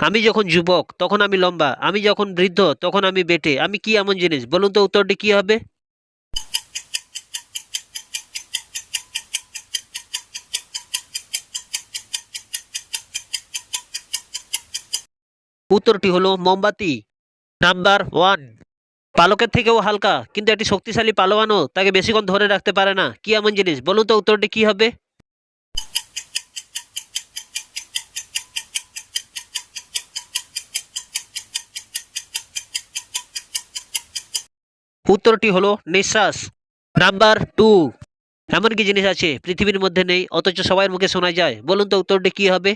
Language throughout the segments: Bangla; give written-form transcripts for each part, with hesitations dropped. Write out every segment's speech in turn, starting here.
আমি যখন যুবক তখন আমি লম্বা, আমি যখন বৃদ্ধ তখন আমি বেঁটে, আমি কি এমন জিনিস? বলুন তো উত্তরটি কি হবে? উত্তরটি হলো মোমবাতি। নাম্বার ওয়ান, পালকের থেকেও হালকা কিন্তু একটি শক্তিশালী পালোয়ানও তাকে বেশিক্ষণ ধরে রাখতে পারে না, কি এমন জিনিস? বলুন তো উত্তরটি কি হবে? উত্তরটি হলো নিঃশ্বাস। নাম্বার টু, এমন কি জিনিস আছে পৃথিবীর মধ্যে নেই অথচ সবার মুখে শোনা যায়? বলুন তো উত্তরটি কি হবে?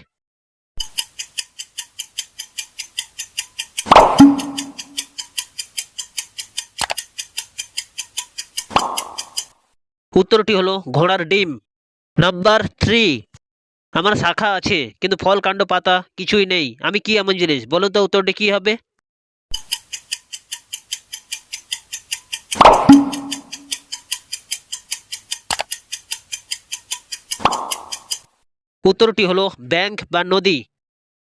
উত্তরটি হলো ঘোড়ার ডিম। নাম্বার থ্রি, আমার শাখা আছে কিন্তু ফল কাণ্ড পাতা কিছুই নেই, আমি কি এমন জিনিস? বলুন তো উত্তরটি কি হবে? উত্তরটি হলো ব্যাংক বা নদী।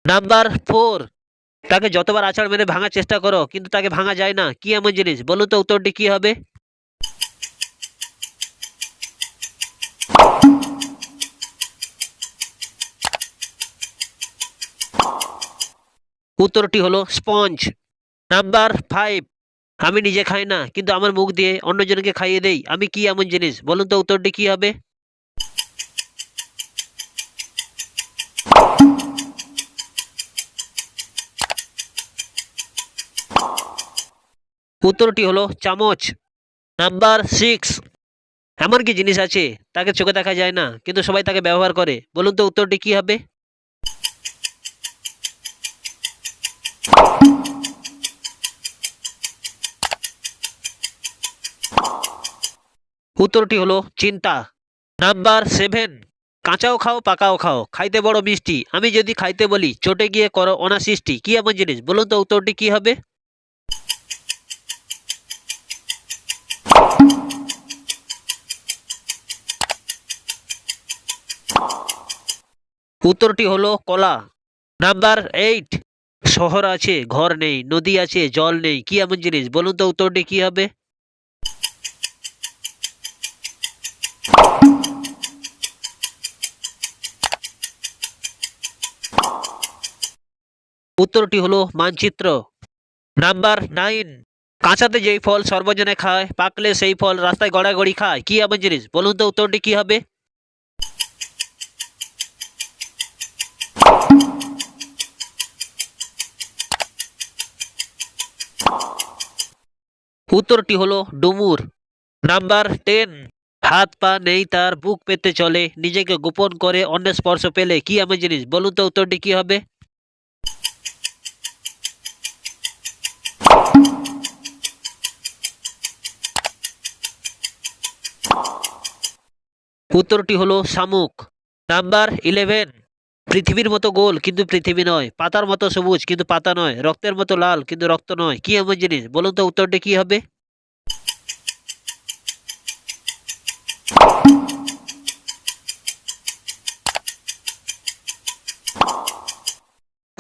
নাম্বার ফোর, তাকে যতবার আছাড় মেরে ভাঙার চেষ্টা করো কিন্তু তাকে ভাঙা যায় না, কি এমন জিনিস? বলুন তো উত্তরটি কি হবে? উত্তরটি হলো স্পঞ্জ। নাম্বার ফাইভ, আমি নিজে খাই না কিন্তু আমার মুখ দিয়ে অন্যজনকে খাইয়ে দেই, আমি কি এমন জিনিস? বলুন তো উত্তরটি কি হবে? উত্তরটি হলো চামচ। নাম্বার সিক্স, এমন কি জিনিস আছে তাকে চোখে দেখা যায় না কিন্তু সবাই তাকে ব্যবহার করে? বলুন তো উত্তরটি কি হবে? উত্তরটি হলো চিন্তা। নাম্বার সেভেন, কাঁচাও খাও পাকাও খাও, খাইতে বড় মিষ্টি, আমি যদি খাইতে বলি চটে গিয়ে করো অনাসৃষ্টি, কি এমন জিনিস? বলুন তো উত্তরটি কি হবে? উত্তরটি হলো কলা। নাম্বার এইট, শহর আছে ঘর নেই, নদী আছে জল নেই, কি এমন জিনিস? বলুন তো উত্তরটি কি হবে? উত্তরটি হলো মানচিত্র। নাম্বার নাইন, কাঁচাতে যেই ফল সর্বজনে খায় পাকলে সেই ফল রাস্তায় গড়াগড়ি খায়, কি এমন জিনিস? বলুন তো উত্তরটি কি হবে? উত্তরটি হলো ডুমুর। নাম্বার টেন, হাত পা নেই তার বুক পেতে চলে, নিজেকে গোপন করে অন্যের স্পর্শ পেলে, কি এমন জিনিস? বলুন তো উত্তরটি কি হবে? উত্তরটি হলো শামুক। নাম্বার ইলেভেন, পৃথিবীর মতো গোল কিন্তু পৃথিবী নয়, পাতার মতো সবুজ কিন্তু পাতা নয়, রক্তের মতো লাল কিন্তু রক্ত নয়, কি এমন জিনিস? বলুন তো উত্তরটি কি হবে?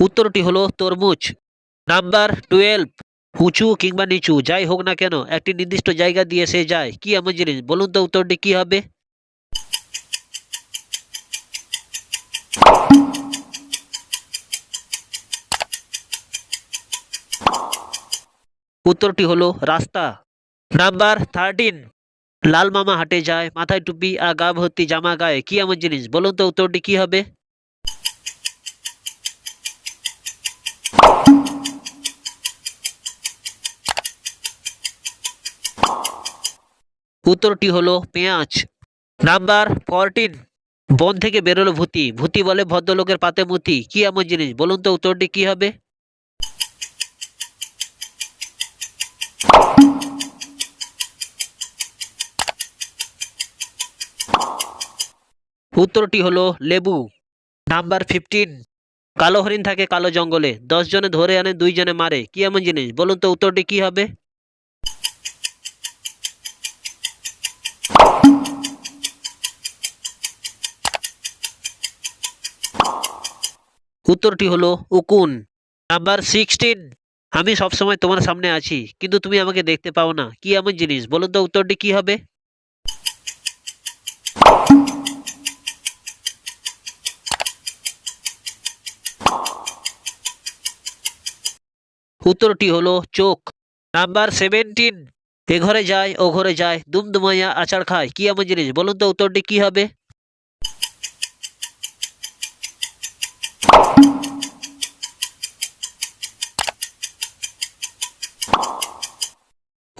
উত্তরটি হলো তরমুজ। নাম্বার টুয়েলভ, উঁচু কিংবা নিচু যাই হোক না কেন একটি নির্দিষ্ট জায়গা দিয়ে সে যায়, কি এমন জিনিস? বলুন তো উত্তরটি কি হবে? উত্তরটি হলো রাস্তা। নাম্বার থার্টিন, লাল মামা হাটে যায় মাথায় টুপি আর গা ভর্তি জামা গায়ে, কি এমন জিনিস? বলুন তো উত্তরটি কি হবে? উত্তরটি হলো পেঁয়াজ। নাম্বার ফোরটিন, বন থেকে বেরোলো ভূতি, ভূতি বলে ভদ্রলোকের পাতে মুতি, কি এমন জিনিস? বলুন তো উত্তরটি কি হবে? উত্তরটি হলো লেবু। নাম্বার ফিফটিন, কালো হরিণ থাকে কালো জঙ্গলে, 10 জনে ধরে আনে 2 জনে মারে, কি এমন জিনিস? বলুন তো উত্তরটি কি হবে? উত্তরটি হলো উকুন। নাম্বার 16, আমি সবসময় তোমার সামনে আছি কিন্তু তুমি আমাকে দেখতে পাও না, কি এমন জিনিস? বলুন তো উত্তরটি কি হবে? উত্তরটি হলো চোখ। নাম্বার 17, এ ঘরে যায় ও ঘরে যায় দুমদুমাইয়া আচার খায়, কি এমন জিনিস? বলুন তো উত্তরটি কি হবে?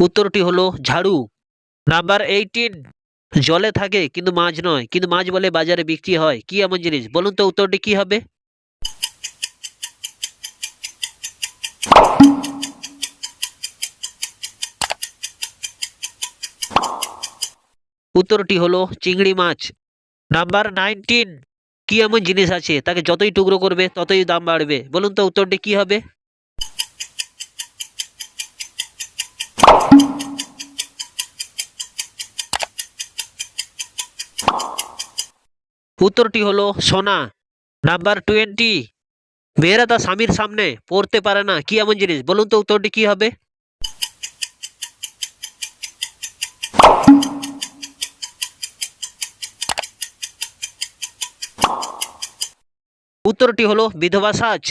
উত্তরটি হলো ঝাড়ু। নাম্বার 18, জলে থাকে কিন্তু মাছ নয়, কিন্তু মাছ বলে বাজারে বিক্রি হয়, কি এমন জিনিস? বলুন তো উত্তরটি কি হবে? উত্তরটি হলো চিংড়ি মাছ। নাম্বার 19, কি এমন জিনিস আছে তাকে যতই টুকরো করবে ততই দাম বাড়বে? বলুন তো উত্তরটি কি হবে? উত্তরটি হলো সোনা। নাম্বার 20, মেয়েরা তার স্বামীর সামনে পড়তে পারে না, কি এমন জিনিস? বলুন তো উত্তরটি কি হবে? উত্তরটি হলো বিধবা সাজ।